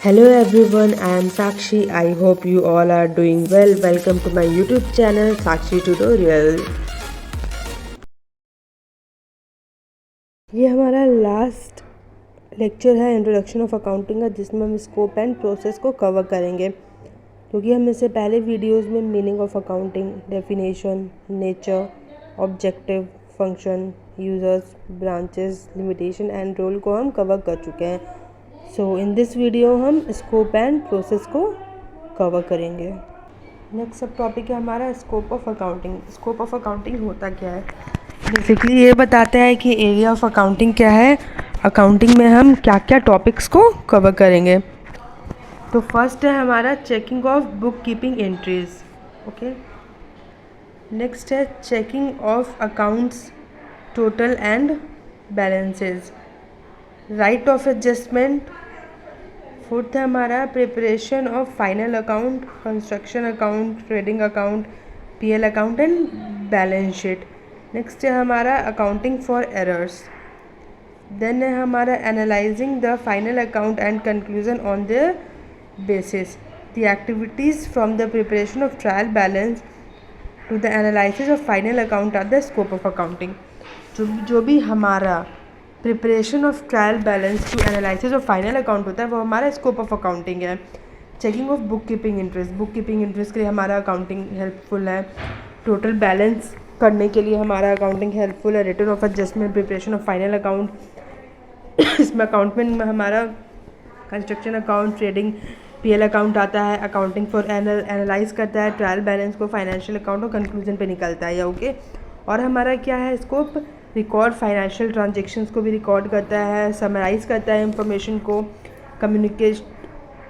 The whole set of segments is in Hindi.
Hello everyone, I am Sakshi. I hope you all are doing well. Welcome to my YouTube channel Sakshi Tutorial. ये हमारा लास्ट लेक्चर है इंट्रोडक्शन ऑफ अकाउंटिंग का, जिसमें हम स्कोप एंड प्रोसेस को कवर करेंगे, क्योंकि हम इससे पहले वीडियोस में meaning of accounting, definition, nature, objective, function, users, branches, limitation and role को हम कवर कर चुके हैं। सो इन दिस वीडियो हम स्कोप एंड प्रोसेस को कवर करेंगे। नेक्स्ट सब टॉपिक है हमारा scope of accounting. Scope of accounting होता क्या है? बेसिकली ये बताता है कि एरिया ऑफ अकाउंटिंग क्या है, अकाउंटिंग में हम क्या क्या टॉपिक्स को कवर करेंगे। तो फर्स्ट है हमारा checking of book keeping entries, okay. Next है checking of accounts total and balances, write off adjustment. Fourth है हमारा preparation of final account, construction account, trading account, PL account and balance sheet. Next है हमारा अकाउंटिंग फॉर एरर्स। देन है हमारा analysing the final account and conclusion on the basis the activities from the preparation of trial balance to the analysis of final account are the scope of accounting. जो भी हमारा preparation of trial balance to analysis of final account होता है वो हमारा स्कोप ऑफ अकाउंटिंग है। Checking of book keeping interest, book keeping interest के लिए हमारा अकाउंटिंग हेल्पफुल है। टोटल बैलेंस करने के लिए हमारा अकाउंटिंग हेल्पफुल है। Return of adjustment, preparation of final account, इसमें अकाउंटमेंट में हमारा construction account, trading, PL account आता है। अकाउंटिंग फॉर एनालाइज करता है ट्रायल बैलेंस को, फाइनेंशियल अकाउंट और कंक्लूजन पे निकलता है, या ओके। और हमारा क्या है स्कोप, रिकॉर्ड फाइनेंशियल ट्रांजेक्शन्स को भी रिकॉर्ड करता है, समराइज करता है इंफॉर्मेशन को, कम्युनिकेट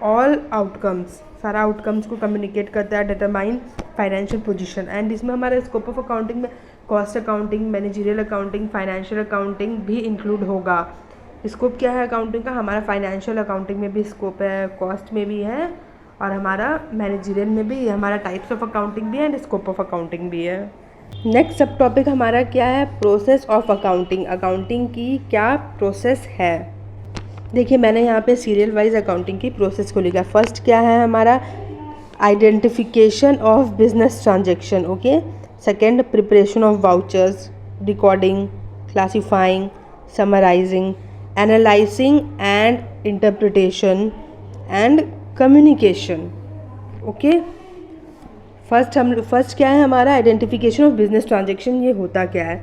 ऑल आउटकम्स, सारा आउटकम्स को कम्युनिकेट करता है, डिटरमाइन फाइनेंशियल पोजीशन। एंड इसमें हमारे स्कोप ऑफ अकाउंटिंग में cost accounting, managerial accounting, financial accounting भी इंक्लूड होगा। स्कोप क्या है अकाउंटिंग का? हमारा फाइनेंशियल अकाउंटिंग में भी स्कोप है, कॉस्ट में भी है, और हमारा मैनेजरियल में भी, हमारा टाइप्स ऑफ अकाउंटिंग भी है एंड स्कोप ऑफ अकाउंटिंग भी है। नेक्स्ट सब टॉपिक हमारा क्या है, प्रोसेस ऑफ अकाउंटिंग। अकाउंटिंग की क्या प्रोसेस है? देखिए मैंने यहाँ पे सीरियल वाइज अकाउंटिंग की प्रोसेस को लिखा। फर्स्ट क्या है हमारा, identification of business transaction, okay. Second preparation of vouchers, recording, classifying, summarizing, analyzing and interpretation and communication, okay. First क्या है हमारा, आइडेंटिफिकेशन ऑफ बिजनेस ट्रांजेक्शन। ये होता क्या है?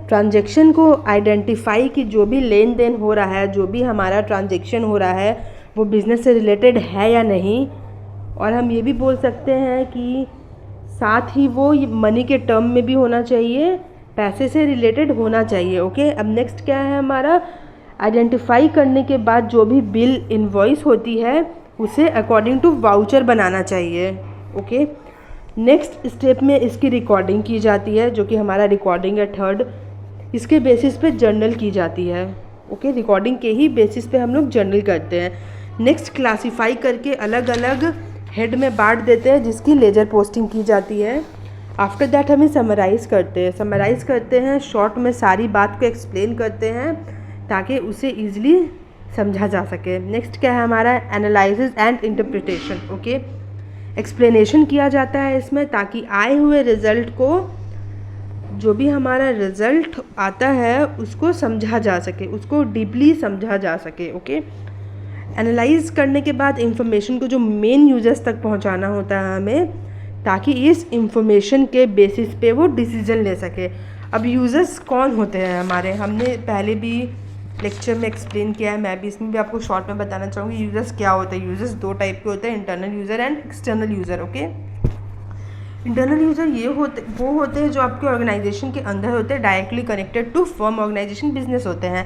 ट्रांजेक्शन को आइडेंटिफाई कि जो भी लेन देन हो रहा है, जो भी हमारा ट्रांजेक्शन हो रहा है वो बिज़नेस से रिलेटेड है या नहीं। और हम ये भी बोल सकते हैं कि साथ ही वो मनी के टर्म में भी होना चाहिए, पैसे से रिलेटेड होना चाहिए, ओके। अब नेक्स्ट क्या है हमारा, आइडेंटिफाई करने के बाद जो भी बिल इनवॉइस होती है उसे अकॉर्डिंग टू वाउचर बनाना चाहिए, ओके। नेक्स्ट स्टेप में इसकी रिकॉर्डिंग की जाती है, जो कि हमारा रिकॉर्डिंग है थर्ड। इसके बेसिस पे जर्नल की जाती है, ओके। रिकॉर्डिंग के ही बेसिस पे हम लोग जर्नल करते हैं। नेक्स्ट क्लासीफाई करके अलग अलग हेड में बांट देते हैं, जिसकी लेजर पोस्टिंग की जाती है। आफ्टर दैट हमें समराइज़ करते हैं शॉर्ट में सारी बात को एक्सप्लेन करते हैं ताकि उसे ईजिली समझा जा सके। नेक्स्ट क्या है हमारा, analysis and interpretation, okay. Explanation किया जाता है इसमें, ताकि आए हुए रिज़ल्ट को, जो भी हमारा रिज़ल्ट आता है उसको समझा जा सके, उसको डीपली समझा जा सके, ओके। एनालाइज करने के बाद इंफॉर्मेशन को जो मेन यूजर्स तक पहुंचाना होता है हमें, ताकि इस इंफॉर्मेशन के बेसिस पे वो डिसीजन ले सके। अब यूजर्स कौन होते हैं हमारे, हमने पहले भी लेक्चर में एक्सप्लेन किया है, मैं भी इसमें भी आपको शॉर्ट में बताना चाहूँगी यूजर्स क्या होते हैं। यूजर्स दो टाइप के होते हैं, internal user and external user, okay. Internal user वो होते हैं जो आपके ऑर्गेनाइजेशन के अंदर होते हैं, directly connected to firm, organization, business होते हैं।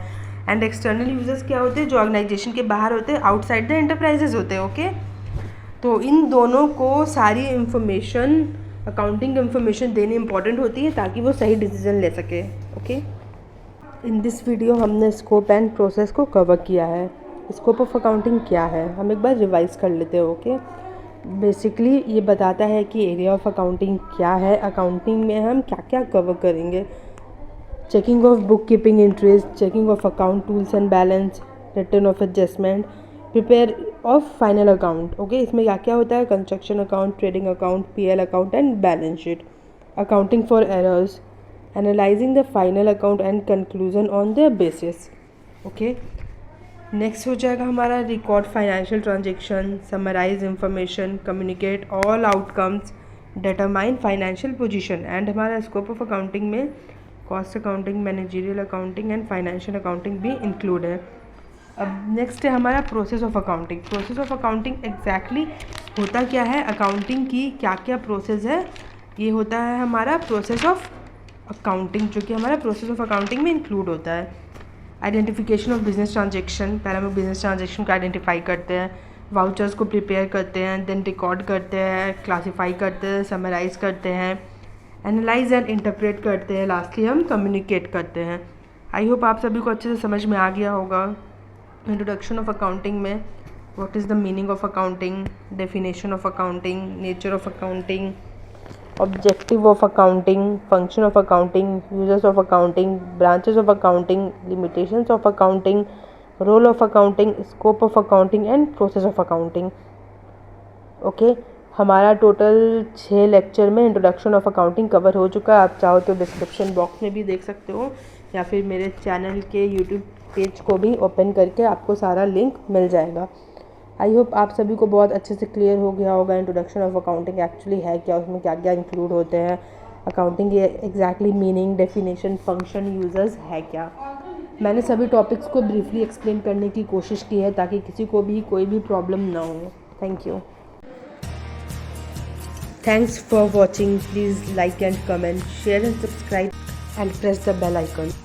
एंड एक्सटर्नल यूजर्स क्या होते हैं, जो ऑर्गेनाइजेशन के बाहर होते हैं, आउटसाइड द एंटरप्राइजेज होते हैं, ओके। तो इन दोनों को सारी इंफॉर्मेशन, अकाउंटिंग इंफॉर्मेशन देनी इंपॉर्टेंट होती है ताकि वो सही डिसीजन ले सके, ओके। इन दिस वीडियो हमने स्कोप एंड प्रोसेस को कवर किया है। स्कोप ऑफ अकाउंटिंग क्या है हम एक बार रिवाइज कर लेते हैं, ओके। बेसिकली ये बताता है कि एरिया ऑफ अकाउंटिंग क्या है, अकाउंटिंग में हम क्या क्या कवर करेंगे। Checking of book keeping entries, checking of account tools and balance, return of adjustment, prepare of final account. Okay, इसमें क्या क्या होता है? Construction account, trading account, PL account and balance sheet, accounting for errors, analyzing the final account and conclusion on the basis. Okay, next हो जाएगा हमारा record financial transaction, summarize information, communicate all outcomes, determine financial position and हमारा स्कोप ऑफ अकाउंटिंग में cost accounting, managerial accounting and financial accounting भी इंक्लूड है। अब नेक्स्ट है हमारा process of accounting. Process of accounting exactly होता क्या है, अकाउंटिंग की क्या क्या प्रोसेस है, ये होता है हमारा प्रोसेस ऑफ अकाउंटिंग, जो कि हमारा प्रोसेस ऑफ अकाउंटिंग में इंक्लूड होता है। आइडेंटिफिकेशन ऑफ बिजनेस ट्रांजेक्शन, पहले हम बिजनेस ट्रांजेक्शन को आइडेंटिफाई करते हैं, वाउचर्स को प्रिपेयर करते हैं, देन रिकॉर्ड करते हैं, क्लासीफाई करते हैं, समराइज करते हैं, एनालाइज एंड इंटरप्रेट करते हैं, लास्टली हम कम्युनिकेट करते हैं। आई होप आप सभी को अच्छे से समझ में आ गया होगा। इंट्रोडक्शन ऑफ अकाउंटिंग में what is the meaning of accounting, definition of accounting, nature of accounting, objective of accounting, function of accounting, users of accounting, branches of accounting, limitations of accounting, role of accounting, scope of accounting and process of accounting. Okay, हमारा टोटल 6 लेक्चर में इंट्रोडक्शन ऑफ अकाउंटिंग कवर हो चुका है। आप चाहो तो डिस्क्रिप्शन बॉक्स में भी देख सकते हो या फिर मेरे चैनल के यूट्यूब पेज को भी ओपन करके आपको सारा लिंक मिल जाएगा। आई होप आप सभी को बहुत अच्छे से क्लियर हो गया होगा इंट्रोडक्शन ऑफ अकाउंटिंग एक्चुअली है क्या, उसमें क्या क्या इंक्लूड होते हैं, अकाउंटिंग के exactly meaning, definition, function, users है क्या। मैंने सभी टॉपिक्स को ब्रीफली एक्सप्लेन करने की कोशिश की है ताकि किसी को भी कोई भी प्रॉब्लम ना हो। Thank you. Thanks for watching. Please like and comment, share and subscribe and press the bell icon.